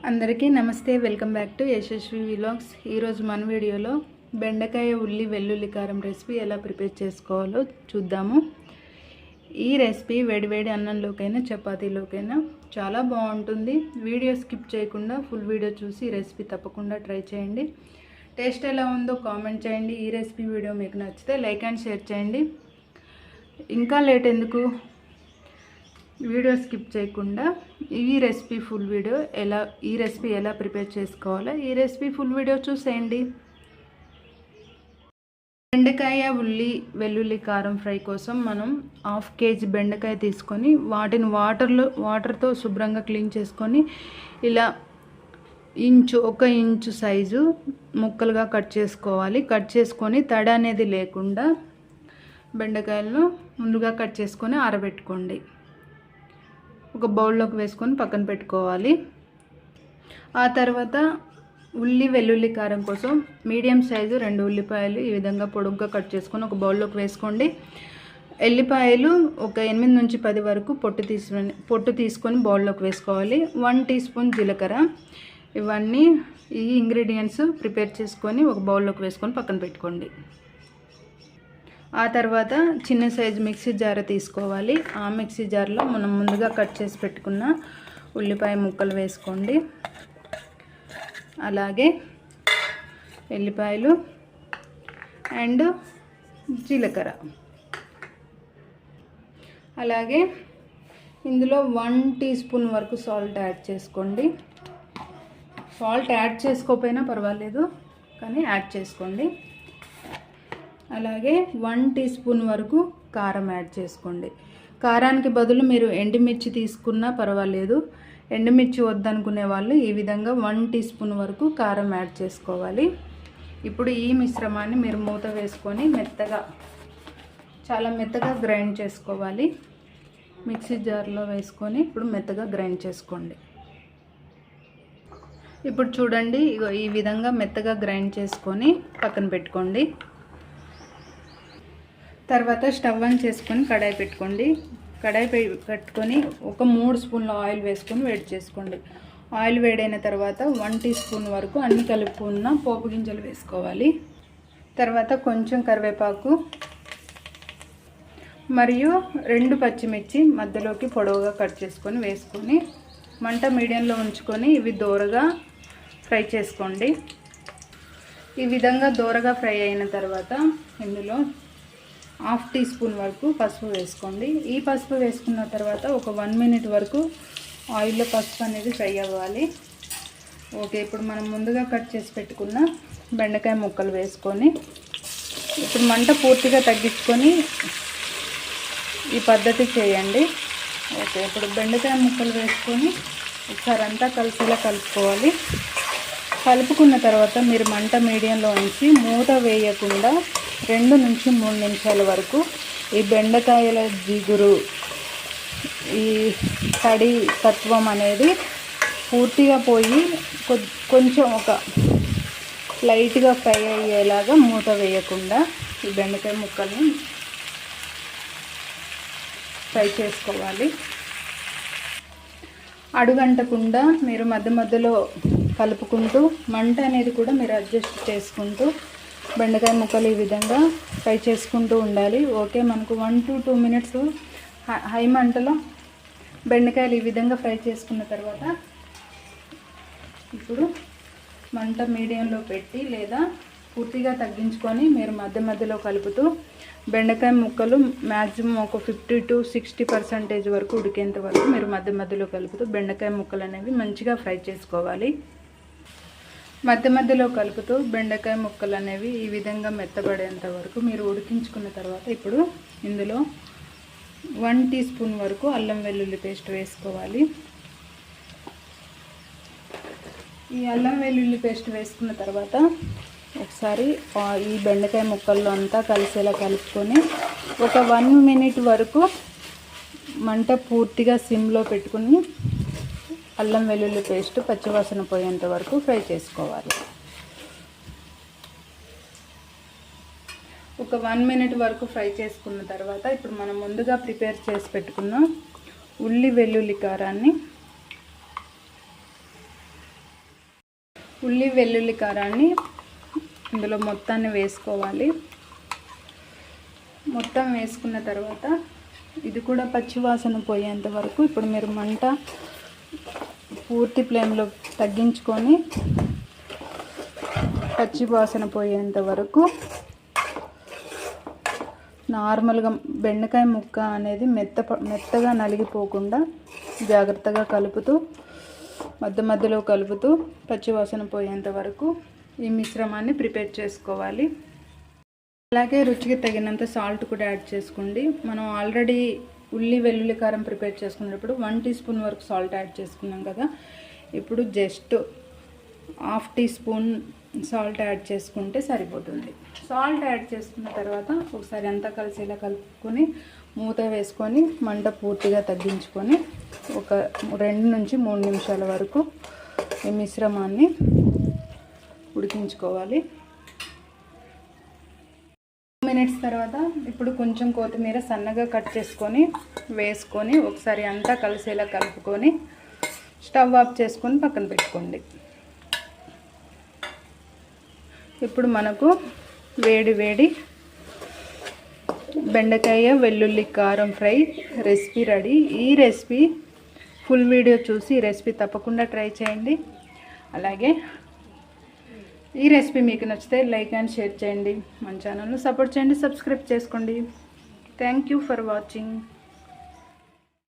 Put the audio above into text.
అందరికీ నమస్తే, welcome back to Yashasvi vlogs. ఈరోజు మన వీడియోలో బెండకాయ ఉల్లి వెల్లుల్లి కారం రెసిపీ ఎలా ప్రిపేర్ చేసుకోవాలో చూద్దాము. ఈ రెసిపీ వేడివేడి అన్నంలోకైనా చపాతీలోకైనా చాలా బాగుంటుంది. వీడియో స్కిప్ చేయకుండా ఫుల్ వీడియో చూసి ఈ రెసిపీ తప్పకుండా ట్రై చేయండి. టేస్ట్ ఎలా ఉందో కామెంట్ చేయండి. ఈ రెసిపీ వీడియో మీకు నచ్చితే లైక్ అండ్ షేర్ చేయండి. ఇంకా లేట్ ఎందుకు, వీడియో స్కిప్ చేయకుండా ఈ రెసిపీ ఫుల్ వీడియో ఎలా ప్రిపేర్ చేసుకోవాలో ఈ రెసిపీ ఫుల్ వీడియో చూసేయండి. బెండకాయ ఉల్లి వెల్లుల్లి కారం ఫ్రై కోసం మనం 1/2 kg బెండకాయ తీసుకొని వాటిని వాటర్తో శుభ్రంగా క్లీన్ చేసుకొని ఇలా 1 ఇంచు సైజు ముక్కలుగా కట్ చేసుకోవాలి. కట్ చేసుకొని తడి అనేది లేకుండా బెండకాయలను ముందుగా కట్ చేసుకొని ఆరబెట్టుకోండి. ఒక బౌల్లోకి వేసుకొని పక్కన పెట్టుకోవాలి. ఆ తర్వాత ఉల్లి వెల్లుల్లి కారం కోసం మీడియం సైజు 2 ఉల్లిపాయలు ఈ విధంగా పొడుగ్గా కట్ చేసుకొని ఒక బౌల్లోకి వేసుకోండి. ఎల్లిపాయలు ఒక 8 నుంచి 10 వరకు పొట్టు తీసుకొని బౌల్లోకి వేసుకోవాలి. 1 టీ స్పూన్ జీలకర్ర. ఇవన్నీ ఈ ఇంగ్రీడియంట్స్ ప్రిపేర్ చేసుకొని ఒక బౌల్లోకి వేసుకొని పక్కన పెట్టుకోండి. ఆ తర్వాత చిన్న సైజు మిక్సీ జార్ తీసుకోవాలి. ఆ మిక్సీ జార్లో మనం ముందుగా కట్ చేసి పెట్టుకున్న ఉల్లిపాయ ముక్కలు వేసుకోండి. అలాగే ఎల్లిపాయలు అండ్ జీలకర్ర. అలాగే ఇందులో 1 టీ స్పూన్ వరకు సాల్ట్ యాడ్ చేసుకోండి. సాల్ట్ యాడ్ చేసుకోకపోయినా పర్వాలేదు, కానీ యాడ్ చేసుకోండి. అలాగే 1 టీ స్పూన్ వరకు కారం యాడ్ చేసుకోండి. కారానికి బదులు మీరు ఎండుమిర్చి తీసుకున్నా పర్వాలేదు. ఎండుమిర్చి వద్దనుకునే వాళ్ళు ఈ విధంగా 1 టీ స్పూన్ వరకు కారం యాడ్ చేసుకోవాలి. ఇప్పుడు ఈ మిశ్రమాన్ని మీరు మూత వేసుకొని చాలా మెత్తగా గ్రైండ్ చేసుకోవాలి. మిక్సీ జార్లో వేసుకొని ఇప్పుడు మెత్తగా గ్రైండ్ చేసుకోండి. ఇప్పుడు చూడండి, ఈ విధంగా మెత్తగా గ్రైండ్ చేసుకొని పక్కన పెట్టుకోండి. తర్వాత స్టవ్ ఆన్ చేసుకొని కడాయి పెట్టుకోండి. కడాయి పెట్టుకొని ఒక 3 స్పూన్ల ఆయిల్ వేసుకొని వేడి చేసుకోండి. ఆయిల్ వేడైన తర్వాత 1 టీ స్పూన్ వరకు అన్ని కలుపుకున్న పోపు గింజలు వేసుకోవాలి. తర్వాత కొంచెం కరివేపాకు మరియు 2 పచ్చిమిర్చి మధ్యలోకి పొడవుగా కట్ చేసుకొని వేసుకొని మంట మీడియంలో ఉంచుకొని ఇవి దోరగా ఫ్రై చేసుకోండి. ఈ విధంగా దోరగా ఫ్రై అయిన తర్వాత ఇందులో 1/2 టీ స్పూన్ వరకు పసుపు వేసుకోండి. ఈ పసుపు వేసుకున్న తర్వాత ఒక 1 మినిట్ వరకు ఆయిల్లో పసుపు అనేది ఫ్రై అవ్వాలి. ఓకే, ఇప్పుడు మనం ముందుగా కట్ చేసి పెట్టుకున్న బెండకాయ ముక్కలు వేసుకొని ఇప్పుడు మంట పూర్తిగా తగ్గించుకొని ఈ పద్ధతి చేయండి. ఓకే, ఇప్పుడు బెండకాయ ముక్కలు వేసుకొని ఒకసారి అంతా కలిసేలా కలుపుకోవాలి. కలుపుకున్న తర్వాత మీరు మంట మీడియంలో ఉంచి మూత వేయకుండా 2 నుంచి 3 నిమిషాల వరకు ఈ బెండకాయల జిగురు, ఈ తడి తత్వం అనేది పూర్తిగా పోయి కొంచెం ఒక లైట్గా ఫ్రై అయ్యేలాగా మూత వేయకుండా ఈ బెండకాయ ముక్కల్ని ఫ్రై చేసుకోవాలి. అడుగంటకుండా మీరు మధ్యలో కలుపుకుంటూ మంట అనేది కూడా మీరు అడ్జస్ట్ చేసుకుంటూ బెండకాయ ముక్కలు ఈ విధంగా ఫ్రై చేసుకుంటూ ఉండాలి. ఓకే, మనకు 1 to 2 మినిట్స్ హై మంటలో బెండకాయలు ఈ విధంగా ఫ్రై చేసుకున్న తర్వాత ఇప్పుడు మంట మీడియంలో పెట్టి లేదా పూర్తిగా తగ్గించుకొని మీరు మధ్యలో కలుపుతూ బెండకాయ ముక్కలు మ్యాక్సిమం ఒక 50 to 60% వరకు ఉడికేంత వరకు మీరు మధ్యలో కలుపుతూ బెండకాయ ముక్కలు అనేవి మంచిగా ఫ్రై చేసుకోవాలి. మధ్యలో కలుపుతూ బెండకాయ ముక్కలు అనేవి ఈ విధంగా మెత్తబడేంత వరకు మీరు ఉడికించుకున్న తర్వాత ఇప్పుడు ఇందులో 1 టీ స్పూన్ వరకు అల్లం వెల్లుల్లి పేస్ట్ వేసుకోవాలి. ఈ అల్లం వెల్లుల్లి పేస్ట్ వేసుకున్న తర్వాత ఒకసారి ఈ బెండకాయ ముక్కల్లో అంతా కలిసేలా కలుపుకొని ఒక 1 మినిట్ వరకు మంట పూర్తిగా సిమ్లో పెట్టుకుని అల్లం వెల్లుల్లి పేస్ట్ పచ్చివాసన పోయేంత వరకు ఫ్రై చేసుకోవాలి. ఒక 1 మినిట్ వరకు ఫ్రై చేసుకున్న తర్వాత ఇప్పుడు మనం ముందుగా ప్రిపేర్ చేసి పెట్టుకున్న ఉల్లి వెల్లుల్లి కారాన్ని ఉల్లి వెల్లుల్లి కారాన్ని ఇందులో మొత్తాన్ని వేసుకోవాలి. మొత్తం వేసుకున్న తర్వాత ఇది కూడా పచ్చివాసన పోయేంత వరకు ఇప్పుడు మీరు మంట పూర్తి ఫ్లేమ్లో తగ్గించుకొని పచ్చివాసన పోయేంత వరకు నార్మల్గా బెండకాయ ముక్క అనేది మెత్తగా నలిగిపోకుండా జాగ్రత్తగా కలుపుతూ మధ్యలో కలుపుతూ పచ్చివాసన పోయేంత వరకు ఈ మిశ్రమాన్ని ప్రిపేర్ చేసుకోవాలి. అలాగే రుచికి తగినంత సాల్ట్ కూడా యాడ్ చేసుకోండి. మనం ఆల్రెడీ ఉల్లి వెల్లుల్లి కారం ప్రిపేర్ చేసుకునేటప్పుడు 1 టీ స్పూన్ వరకు సాల్ట్ యాడ్ చేసుకున్నాం కదా. ఇప్పుడు just 1/2 teaspoon salt add చేసుకుంటే సరిపోతుంది. సాల్ట్ యాడ్ చేసుకున్న తర్వాత ఒకసారి అంతా కలిసేలా కలుపుకొని మూత వేసుకొని మంట పూర్తిగా తగ్గించుకొని ఒక 2 నుంచి 3 నిమిషాల వరకు ఈ మిశ్రమాన్ని ఉడికించుకోవాలి. 2 మినిట్స్ తర్వాత ఇప్పుడు కొంచెం కొత్తిమీర సన్నగా కట్ చేసుకొని వేసుకొని ఒకసారి అంతా కలిసేలా కలుపుకొని స్టవ్ ఆఫ్ చేసుకొని పక్కన పెట్టుకోండి. ఇప్పుడు మనకు వేడి వేడి బెండకాయ వెల్లుల్లి కారం ఫ్రై రెసిపీ రెడీ. ఈ రెసిపీ ఫుల్ వీడియో చూసి ఈ రెసిపీ తప్పకుండా ట్రై చేయండి. అలాగే ఈ రెసిపీ మీకు నచ్చితే లైక్ అండ్ షేర్ చేయండి. మన ఛానల్ను సపోర్ట్ చేయండి, సబ్స్క్రైబ్ చేసుకోండి. Thank you for watching.